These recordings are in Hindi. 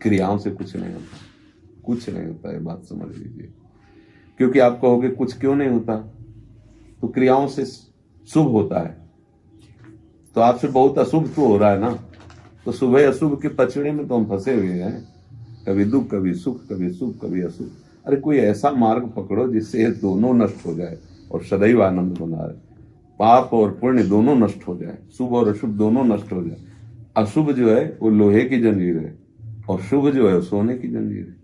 क्रियाओं से कुछ नहीं होता, कुछ नहीं होता, ये बात समझ लीजिए। क्योंकि आप कहोगे कुछ क्यों नहीं होता, तो क्रियाओं से शुभ होता है, तो आपसे बहुत अशुभ तो हो रहा है ना, तो शुभ अशुभ के पचड़े में तो हम फंसे हुए हैं, कभी दुख कभी सुख, कभी शुभ कभी अशुभ। अरे कोई ऐसा मार्ग पकड़ो जिससे ये दोनों नष्ट हो जाए और सदैव आनंद बना रहे, पाप और पुण्य दोनों नष्ट हो जाए, शुभ और अशुभ दोनों नष्ट हो जाए। अशुभ जो है वो लोहे की जंजीर है और शुभ जो है वो सोने की जंजीर है,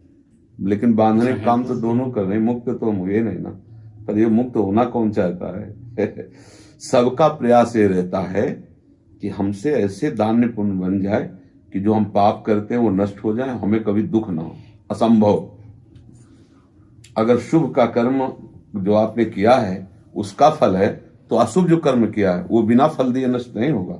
लेकिन बांधने का काम तो दोनों कर रहे हैं। मुक्त तो हम हुए नहीं ना, पर ये मुक्त होना कौन चाहता है? सबका प्रयास ये रहता है कि हमसे ऐसे दान्य पुण्य बन जाए कि जो हम पाप करते हैं वो नष्ट हो जाए, हमें कभी दुख ना हो। असंभव। अगर शुभ का कर्म जो आपने किया है उसका फल है, तो अशुभ जो कर्म किया है वो बिना फल दिए नष्ट नहीं होगा।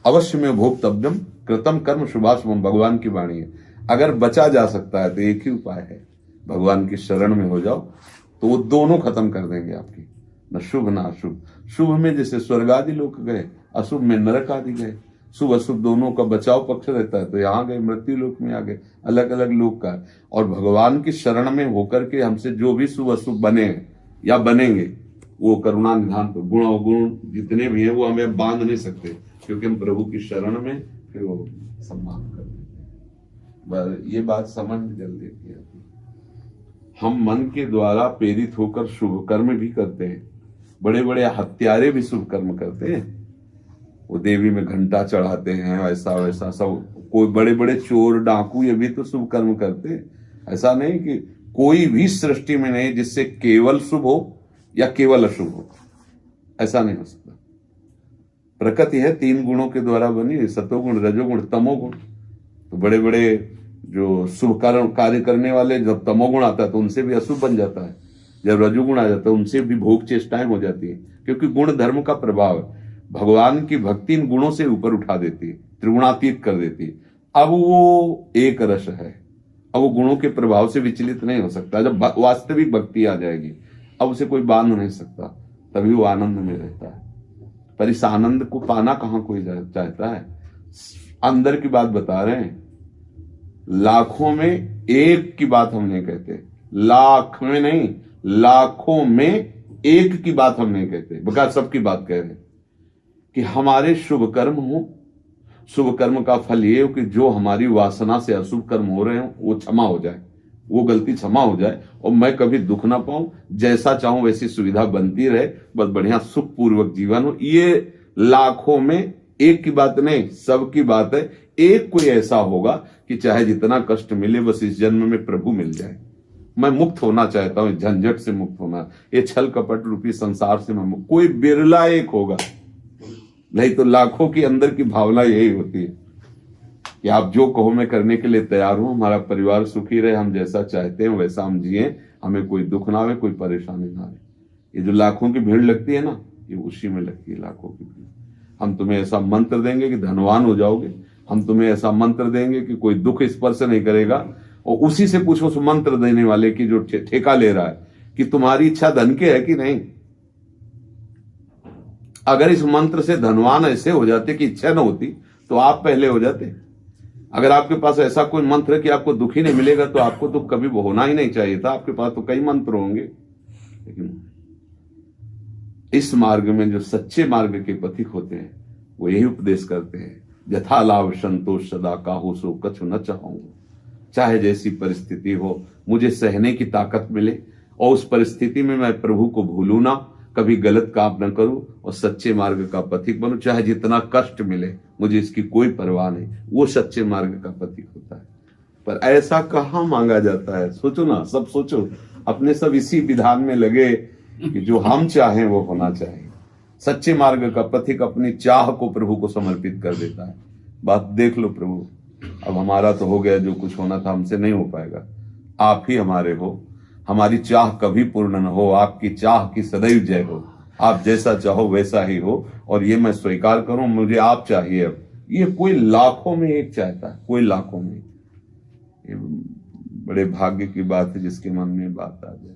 अवश्य में भोक्तव्यम कृतम कर्म शुभाशुभम, भगवान की वाणी है। अगर बचा जा सकता है तो एक ही उपाय है, भगवान की शरण में हो जाओ, तो वो दोनों खत्म कर देंगे आपकी, न शुभ न अशुभ। शुभ में जैसे स्वर्ग आदि लोग गए, अशुभ में नरक आदि गए। शुभ अशुभ दोनों का बचाव पक्ष रहता है, तो यहाँ गए मृत्यु लोक में आ गए, अलग अलग लोक का। और भगवान की शरण में होकर के हमसे जो भी शुभ अशुभ बने या बनेंगे, वो करुणा निधान पर गुण अवगुण जितने भी हैं वो हमें बांध नहीं सकते, क्योंकि हम प्रभु की शरण में फिर वो सम्मान कर देते हैं। ये बात समझ जल्दी की आती। हम मन के द्वारा प्रेरित होकर शुभ कर्म भी करते हैं, बड़े बड़े हत्यारे भी शुभ कर्म करते हैं, वो देवी में घंटा चढ़ाते हैं, ऐसा वैसा सब। कोई बड़े बड़े चोर डाकू ये भी तो शुभ कर्म करते हैं। ऐसा नहीं कि कोई भी सृष्टि में नहीं जिससे केवल शुभ हो या केवल अशुभ हो, ऐसा नहीं हो सकता। प्रकृति है 3 गुणों के द्वारा बनी, सतोगुण रजोगुण तमोगुण। तो बड़े बड़े जो शुभ कार्य करने वाले, जब तमोगुण आता है तो उनसे भी अशुभ बन जाता है, जब रजोगुण आ जाता है उनसे भी भोग चेष्टाएं हो जाती है, क्योंकि गुण धर्म का प्रभाव है। भगवान की भक्ति इन गुणों से ऊपर उठा देती है, त्रिगुणातीत कर देती है। अब वो एक रस है, अब वो गुणों के प्रभाव से विचलित नहीं हो सकता। जब वास्तविक भक्ति आ जाएगी, अब उसे कोई बांध नहीं सकता, तभी वो आनंद में रहता है। पर इस आनंद को पाना कहां कोई चाहता है? अंदर की बात बता रहे हैं, लाखों में एक की बात हम नहीं कहते, लाख में नहीं, लाखों में एक की बात हम नहीं कहते, बल्कि सबकी बात कह रहे हैं कि हमारे शुभ कर्म हो। शुभ कर्म का फल ये हो कि जो हमारी वासना से अशुभ कर्म हो रहे हो वो क्षमा हो जाए, वो गलती क्षमा हो जाए, और मैं कभी दुख ना पाऊं, जैसा चाहूं वैसी सुविधा बनती रहे, बस बढ़िया सुखपूर्वक जीवन हो। ये लाखों में एक की बात नहीं, सबकी बात है। एक कोई ऐसा होगा कि चाहे जितना कष्ट मिले, बस इस जन्म में प्रभु मिल जाए। मैं मुक्त होना चाहता हूं, झंझट से मुक्त होना, ये छल कपट रूपी संसार से मैं मुक्त। कोई बिरला एक होगा, नहीं तो लाखों की अंदर की भावना यही होती है कि आप जो कहो मैं करने के लिए तैयार हूं, हमारा परिवार सुखी रहे, हम जैसा चाहते हैं वैसा हम जिए, हमें कोई दुख ना आवे, कोई परेशानी ना आवे। ये जो लाखों की भीड़ लगती है ना, ये उसी में लगती है, लाखों की भीड़। हम तुम्हें ऐसा मंत्र देंगे कि धनवान हो जाओगे, हम तुम्हें ऐसा मंत्र देंगे कि कोई दुख स्पर्श नहीं करेगा, और उसी से पूछो उस मंत्र देने वाले की जो ठेका ले रहा है कि तुम्हारी इच्छा धन के है कि नहीं। अगर इस मंत्र से धनवान ऐसे हो जाते कि इच्छा न होती, तो आप पहले हो जाते। अगर आपके पास ऐसा कोई मंत्र है कि आपको दुख ही नहीं मिलेगा, तो आपको तो कभी होना ही नहीं चाहिए था, आपके पास तो कई मंत्र होंगे। लेकिन इस मार्ग में जो सच्चे मार्ग के पथिक होते हैं वो यही उपदेश करते हैं, यथा लाभ संतोष सदा काहू सो कछु न चाहूंगा। चाहे जैसी परिस्थिति हो, मुझे सहने की ताकत मिले, और उस परिस्थिति में मैं प्रभु को भूलू ना, कभी गलत काम न करूं, और सच्चे मार्ग का पथिक बनूं। चाहे जितना कष्ट मिले, मुझे इसकी कोई परवाह नहीं, वो सच्चे मार्ग का पथिक होता है। पर ऐसा कहाँ मांगा जाता है? सोचो ना, सब सोचो, अपने सब इसी विधान में लगे कि जो हम चाहें वो होना चाहिए। सच्चे मार्ग का पथिक अपनी चाह को प्रभु को समर्पित कर देता है। बात देख लो, प्रभु अब हमारा तो हो गया, जो कुछ होना था हमसे नहीं हो पाएगा, आप ही हमारे हो, हमारी चाह कभी पूर्ण न हो, आपकी चाह की सदैव जय हो, आप जैसा चाहो वैसा ही हो, और ये मैं स्वीकार करूं, मुझे आप चाहिए। अब ये कोई लाखों में एक चाहता है, कोई लाखों में। ये बड़े भाग्य की बात है जिसके मन में बात आ जाए।